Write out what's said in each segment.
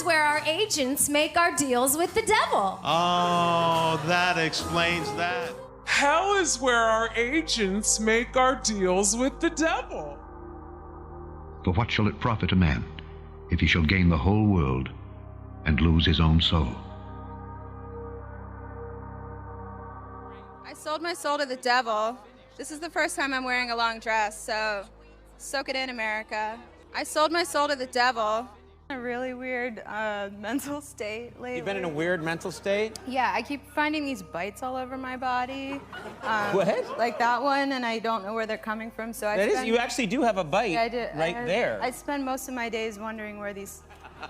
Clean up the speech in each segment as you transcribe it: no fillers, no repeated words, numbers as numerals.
is where our agents make our deals with the devil. Oh, that explains that. Hell is where our agents make our deals with the devil. For what shall it profit a man if he shall gain the whole world and lose his own soul? I sold my soul to the devil. This is the first time I'm wearing a long dress, so soak it in, America. I sold my soul to the devil. A really weird mental state lately. You've been in a weird mental state? Yeah, I keep finding these bites all over my body. What? Like that one, and I don't know where they're coming from, so You actually do have a bite there. I spend most of my days wondering where these...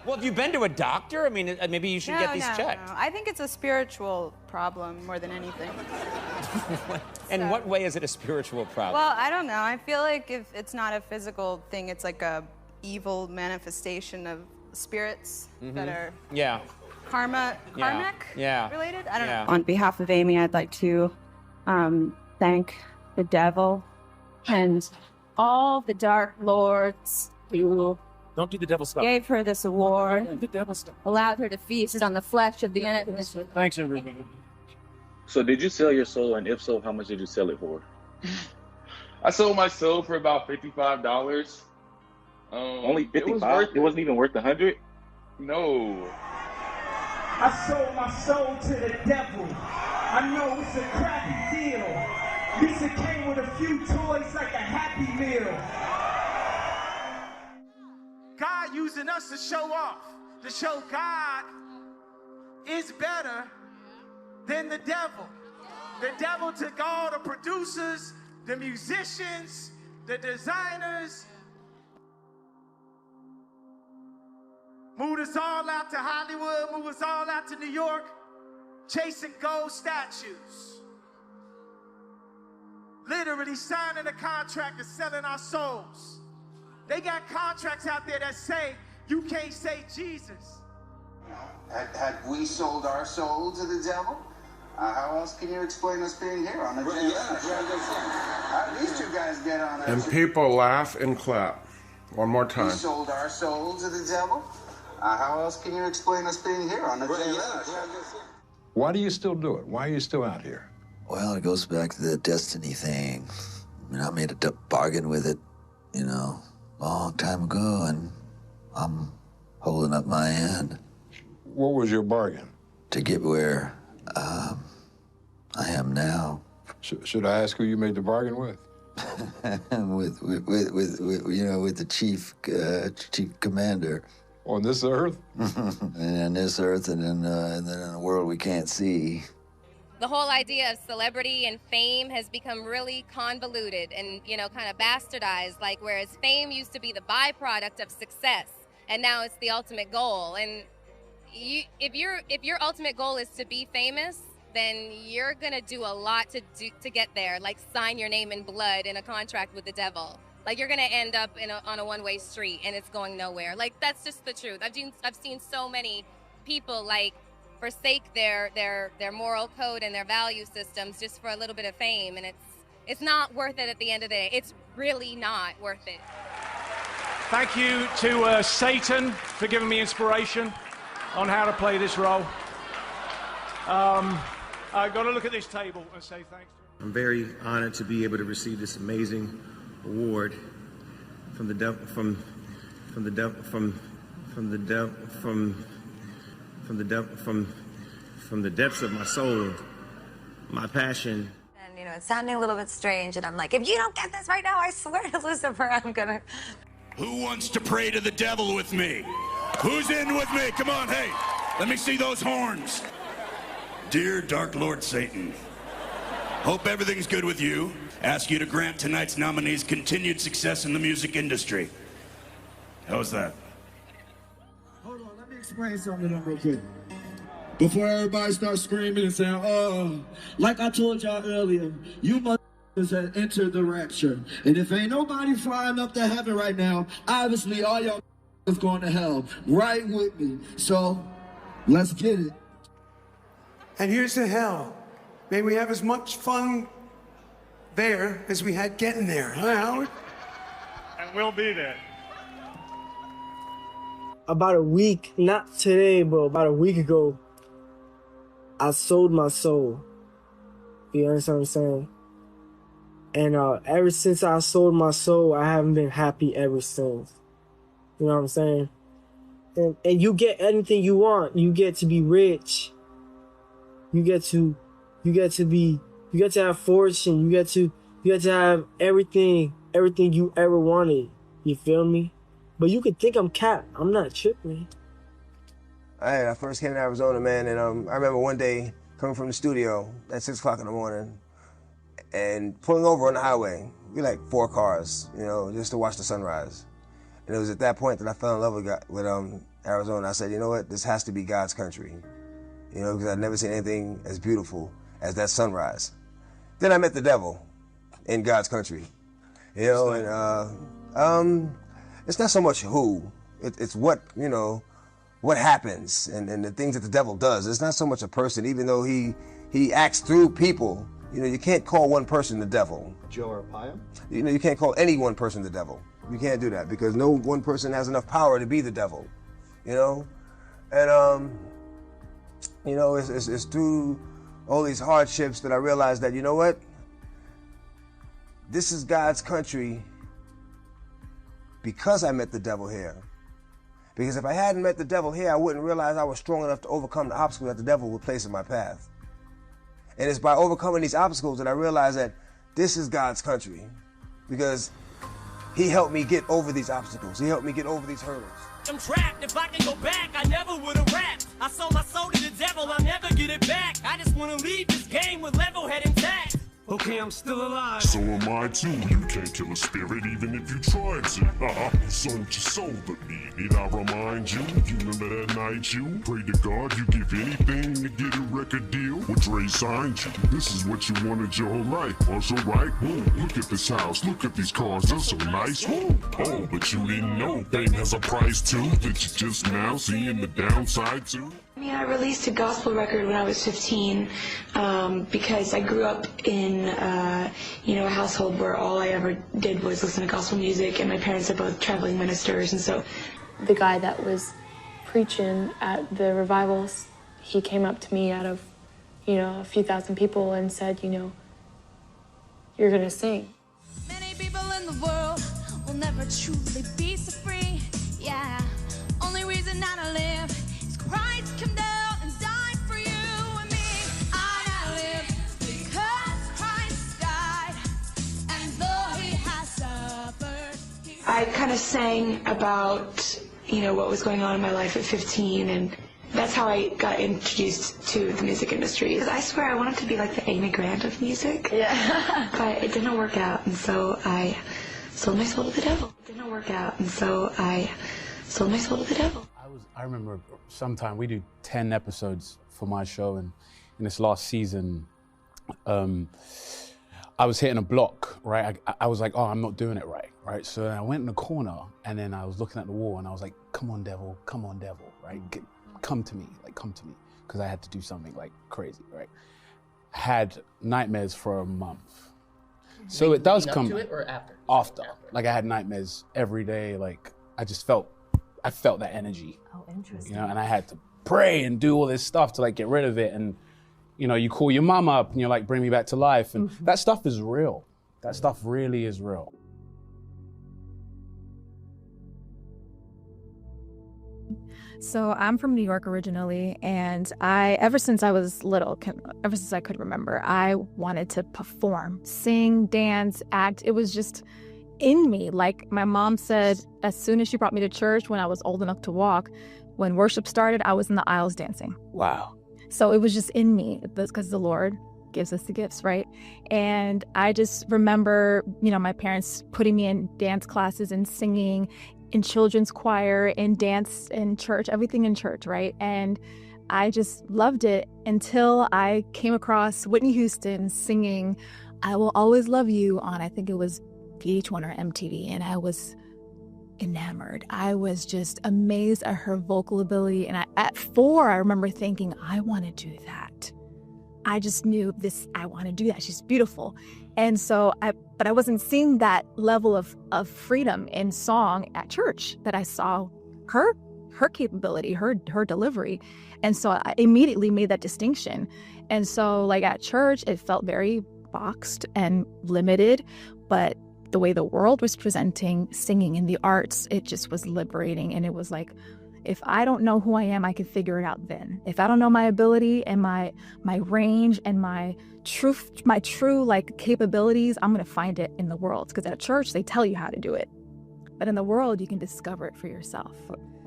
Well, have you been to a doctor? I mean, maybe you should get these checked. No. I think it's a spiritual problem more than anything. In what way is it a spiritual problem? Well, I don't know. I feel like if it's not a physical thing, it's like a evil manifestation of spirits that are karmic related. I don't know. On behalf of Amy, I'd like to thank the devil and all the dark lords who Don't do the devil stuff. gave her this award, The devil stuff. allowed her to feast on the flesh of the innocent. Thanks, everybody. So did you sell your soul, and if so, how much did you sell it for? I sold my soul for about $55. Only 55? It wasn't even worth 100? No. I sold my soul to the devil. I know it's a crappy deal. Lisa came with a few toys like a Happy Meal. God using us to show off, to show God is better than the devil. The devil took all the producers, the musicians, the designers, moved us all out to Hollywood, moved us all out to New York, chasing gold statues. Literally signing a contract and selling our souls. They got contracts out there that say, you can't say Jesus. Had we sold our soul to the devil? How else can you explain us being here on the agenda? How did these two guys get on And people laugh and clap. One more time. We sold our soul to the devil? How else can you explain us being here on the agenda? Why do you still do it? Why are you still out here? Well, it goes back to the destiny thing. I mean, I made a bargain with it, a long time ago, and I'm holding up my end. What was your bargain? To get where I am now. Should I ask who you made the bargain with? with the chief commander. On this earth? And on this earth, and then in a world we can't see. The whole idea of celebrity and fame has become really convoluted and, kind of bastardized, like whereas fame used to be the byproduct of success, and now it's the ultimate goal. And if your ultimate goal is to be famous, then you're gonna do a lot to get there, like sign your name in blood in a contract with the devil. Like you're gonna end up on a one-way street and it's going nowhere. Like that's just the truth. I've seen so many people like forsake their moral code and their value systems just for a little bit of fame, and it's not worth it at the end of the day. It's really not worth it. Thank you to Satan for giving me inspiration on how to play this role. I've got to look at this table and say thanks. I'm very honored to be able to receive this amazing award from the depths of my soul, my passion. And it's sounding a little bit strange, and I'm like, if you don't get this right now, I swear to Lucifer, I'm gonna. Who wants to pray to the devil with me? Who's in with me? Come on, hey, let me see those horns. Dear Dark Lord Satan, hope everything's good with you. Ask you to grant tonight's nominees continued success in the music industry. How's that? Hold on, let me explain something to them real quick. Before everybody starts screaming and saying, oh, like I told y'all earlier, you motherfuckers have entered the rapture. And if ain't nobody flying up to heaven right now, obviously all y'all is going to hell. Right with me. So, let's get it. And here's to hell. May we have as much fun there as we had getting there. Huh, Howard? And we'll be there. about a week, not today, but about a week ago, I sold my soul. You understand what I'm saying? And ever since I sold my soul, I haven't been happy ever since. You know what I'm saying? And you get anything you want. You get to be rich. You get to have fortune. You get to have everything you ever wanted. You feel me? But you could think I'm cap. I'm not tripping. I first came to Arizona, man, and I remember one day coming from the studio at 6 o'clock in the morning and pulling over on the highway. We like 4 cars, you know, just to watch the sunrise. And it was at that point that I fell in love with Arizona. I said, you know what, this has to be God's country. You know, because I'd never seen anything as beautiful as that sunrise. Then I met the devil in God's country. You know, and it's not so much who, it's what, you know, what happens and the things that the devil does. It's not so much a person, even though he acts through people. You know, you can't call one person the devil. Joe Arpaio? You know, you can't call any one person the devil. You can't do that because no one person has enough power to be the devil, you know? And, you know, it's through all these hardships that I realized that, you know what? This is God's country because I met the devil here. Because if I hadn't met the devil here, I wouldn't realize I was strong enough to overcome the obstacles that the devil would place in my path. And it's by overcoming these obstacles that I realized that this is God's country. Because he helped me get over these obstacles. He helped me get over these hurdles. I'm trapped. If I can go back, I never would have rapped. I sold my soul to the devil, I'll never get it back. I just want to leave this game with level head intact. Okay, I'm still alive. So am I too. You can't kill a spirit even if you tried to. You sold your soul to me. Need I remind you? You remember that night you prayed to God you give anything to get a record deal? Well, Dre signed you. This is what you wanted your whole life. Also right? Whoa, look at this house. Look at these cars. They're so nice. Whoa. Oh, but you didn't know fame has a price too. That you just now seeing the downside too. I mean, I released a gospel record when I was 15 because I grew up in, you know, a household where all I ever did was listen to gospel music, and my parents are both traveling ministers, and so the guy that was preaching at the revivals, he came up to me out of, you know, a few thousand people and said, you know, you're gonna sing. Many people in the world will never truly be so free. Yeah, only reason that I live. Christ came down and died for you and me. I live because Christ died, and though he has suffered. I kind of sang about, you know, what was going on in my life at 15, and that's how I got introduced to the music industry. Because I swear I wanted to be like the Amy Grant of music. Yeah. But it didn't work out, and so I sold my soul to the devil. It didn't work out, and so I sold my soul to the devil. I remember sometime we do 10 episodes for my show, and in this last season, I was hitting a block, right? I was like, oh, I'm not doing it right? So I went in the corner, and then I was looking at the wall, and I was like, come on, devil, right? Come to me, because I had to do something like crazy, right? Had nightmares for a month. So it does come. Up to it or after? After. Like I had nightmares every day, like I felt that energy. Oh, interesting. You know, and I had to pray and do all this stuff to like get rid of it. And, you know, you call your mom up and you're like, bring me back to life. And that stuff is real. That stuff really is real. So I'm from New York originally, and ever since I was little, ever since I could remember, I wanted to perform, sing, dance, act. It was just in me. Like my mom said, as soon as she brought me to church when I was old enough to walk, when worship started, I was in the aisles dancing. Wow. So it was just in me because the Lord gives us the gifts, right? And I just remember, you know, my parents putting me in dance classes and singing in children's choir, in dance, in church, everything in church, right? And I just loved it until I came across Whitney Houston singing I Will Always Love You on, I think it was VH1 or MTV, and I was enamored. I was just amazed at her vocal ability. And at 4, I remember thinking, I want to do that. I just knew this, I want to do that. She's beautiful. And so but I wasn't seeing that level of freedom in song at church that I saw her her capability, her delivery. And so I immediately made that distinction. And so like at church, it felt very boxed and limited, but the way the world was presenting singing in the arts, it just was liberating. And it was like, if I don't know who I am, I can figure it out then. If I don't know my ability and my range and my true like capabilities, I'm going to find it in the world. Because at church, they tell you how to do it. But in the world, you can discover it for yourself.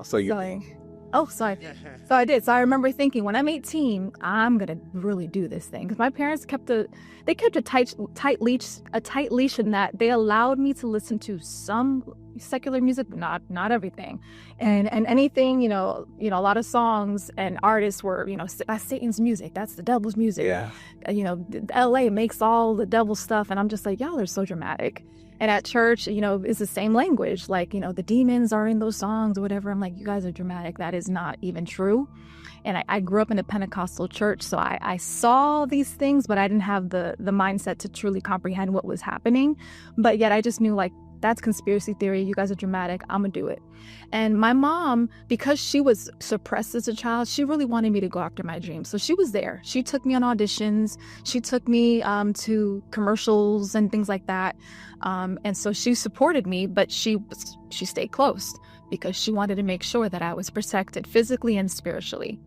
So I did. So I remember thinking, when I'm 18, I'm going to really do this thing. Because my parents kept a tight leash in that they allowed me to listen to some secular music, but not everything. And anything, a lot of songs and artists were, that's Satan's music. That's the devil's music. Yeah. LA makes all the devil stuff. And I'm just like, y'all are so dramatic. And at church, it's the same language. Like, the demons are in those songs or whatever. I'm like, you guys are dramatic. That is not even true. And I grew up in a Pentecostal church, so I saw these things, but I didn't have the mindset to truly comprehend what was happening. But yet I just knew, like, that's conspiracy theory. You guys are dramatic. I'm going to do it. And my mom, because she was suppressed as a child, she really wanted me to go after my dreams. So she was there. She took me on auditions. She took me to commercials and things like that. And so she supported me, but she stayed close because she wanted to make sure that I was protected physically and spiritually.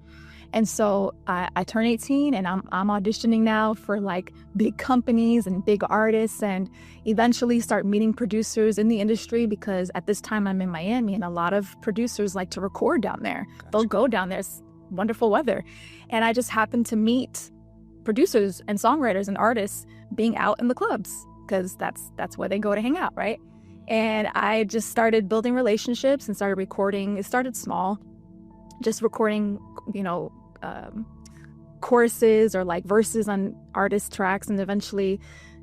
And so I turned 18 and I'm auditioning now for like big companies and big artists, and eventually start meeting producers in the industry, because at this time I'm in Miami and a lot of producers like to record down there. Gotcha. They'll go down there. It's wonderful weather. And I just happened to meet producers and songwriters and artists being out in the clubs, because that's where they go to hang out, right? And I just started building relationships and started recording. It started small, just recording, choruses or like verses on artist tracks, and eventually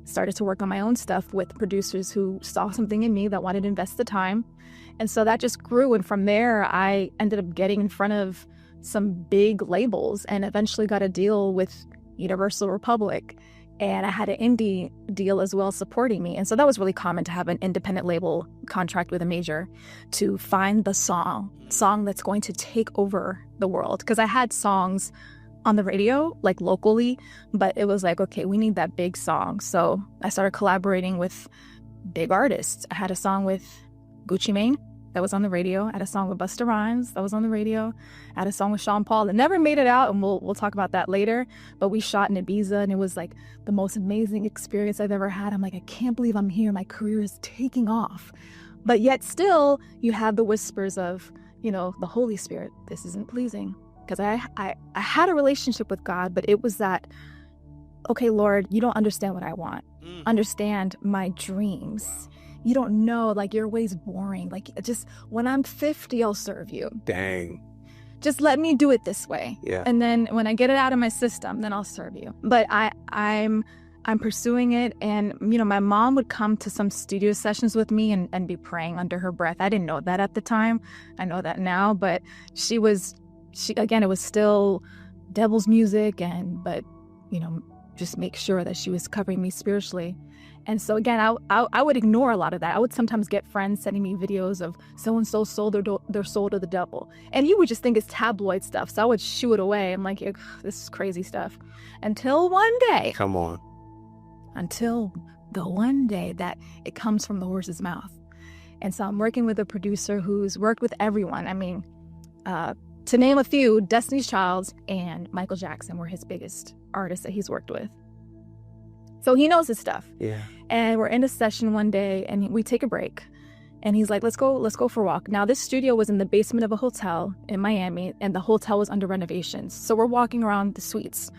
started to work on my own stuff with producers who saw something in me that wanted to invest the time. And so that just grew. And from there, I ended up getting in front of some big labels and eventually got a deal with Universal Republic. And I had an indie deal as well supporting me. And so that was really common to have an independent label contract with a major to find the song that's going to take over the world. Because I had songs on the radio, like locally, but it was like, okay, we need that big song. So I started collaborating with big artists. I had a song with Gucci Mane that was on the radio. I had a song with Busta Rhymes that was on the radio. I had a song with Sean Paul that never made it out, and we'll talk about that later. But we shot in Ibiza, and it was like the most amazing experience I've ever had. I'm like, I can't believe I'm here. My career is taking off. But yet still, you have the whispers of, the Holy Spirit. This isn't pleasing. Because I had a relationship with God, but it was that, okay, Lord, you don't understand what I want. Understand my dreams. You don't know, like, your way's boring. Like, just when I'm 50, I'll serve you. Dang. Just let me do it this way. Yeah. And then when I get it out of my system, then I'll serve you. But I'm pursuing it. And, my mom would come to some studio sessions with me and be praying under her breath. I didn't know that at the time. I know that now. But again, it was still devil's music, but just make sure that she was covering me spiritually. And so again, I would ignore a lot of that. I would sometimes get friends sending me videos of so-and-so sold their soul to the devil. And you would just think it's tabloid stuff. So I would shoo it away. I'm like, this is crazy stuff. Until one day. Come on. Until the one day that it comes from the horse's mouth. And so I'm working with a producer who's worked with everyone. I mean, to name a few, Destiny's Child and Michael Jackson were his biggest artists that he's worked with. So he knows his stuff. Yeah. And we're in a session one day and we take a break. And he's like, let's go for a walk. Now, this studio was in the basement of a hotel in Miami, and the hotel was under renovations. So we're walking around the suites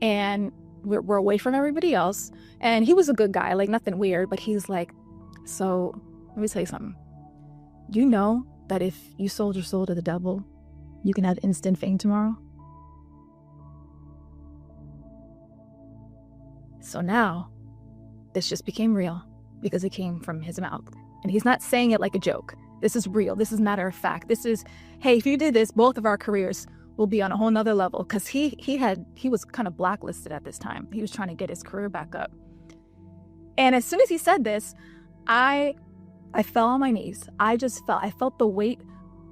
and we're away from everybody else. And he was a good guy, like nothing weird, but he's like, so let me tell you something. You know that if you sold your soul to the devil, you can have instant fame tomorrow? So now, this just became real because it came from his mouth. And he's not saying it like a joke. This is real. This is matter of fact. This is, hey, if you did this, both of our careers will be on a whole nother level. Because he was kind of blacklisted at this time. He was trying to get his career back up. And as soon as he said this, I fell on my knees. I felt the weight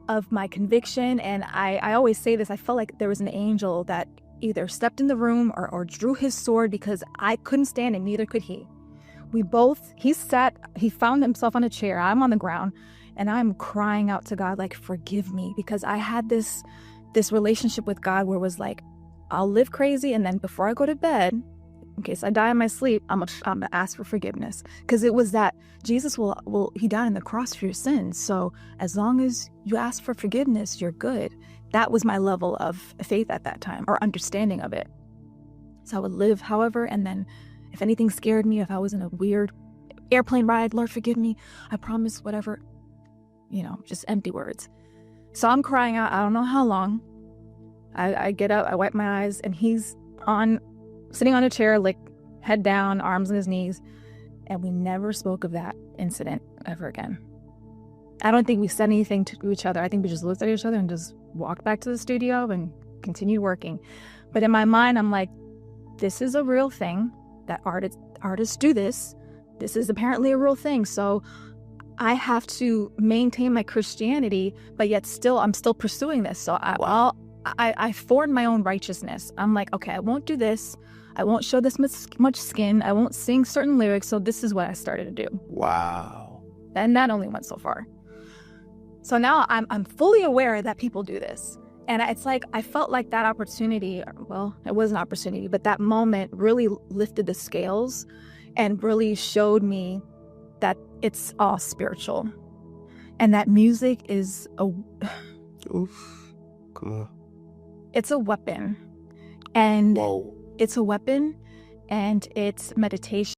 of my conviction. And I always say this, I felt like there was an angel that either stepped in the room or drew his sword, because I couldn't stand it, neither could he. He found himself on a chair, I'm on the ground, and I'm crying out to God, like, forgive me, because I had this relationship with God where it was like, I'll live crazy, and then before I go to bed, in case I die in my sleep, I'm gonna ask for forgiveness. Because it was that Jesus he died on the cross for your sins. So as long as you ask for forgiveness, you're good. That was my level of faith at that time, or understanding of it. So I would live, however, and then if anything scared me, if I was in a weird airplane ride, Lord, forgive me, I promise, whatever, just empty words. So I'm crying out, I don't know how long. I get up, I wipe my eyes, and he's sitting on a chair, like head down, arms on his knees. And we never spoke of that incident ever again. I don't think we said anything to each other. I think we just looked at each other and just walked back to the studio and continued working. But in my mind, I'm like, this is a real thing, that artists do this. This is apparently a real thing. So I have to maintain my Christianity, but yet I'm still pursuing this. So I formed my own righteousness. I'm like, okay, I won't do this. I won't show this much skin. I won't sing certain lyrics. So this is what I started to do. Wow. And that only went so far. So now I'm fully aware that people do this. And it's like, I felt like that opportunity, well, it was an opportunity, but that moment really lifted the scales and really showed me that it's all spiritual. And that music is Oof. Come on. It's a weapon. And Whoa. it's a weapon, and it's meditation.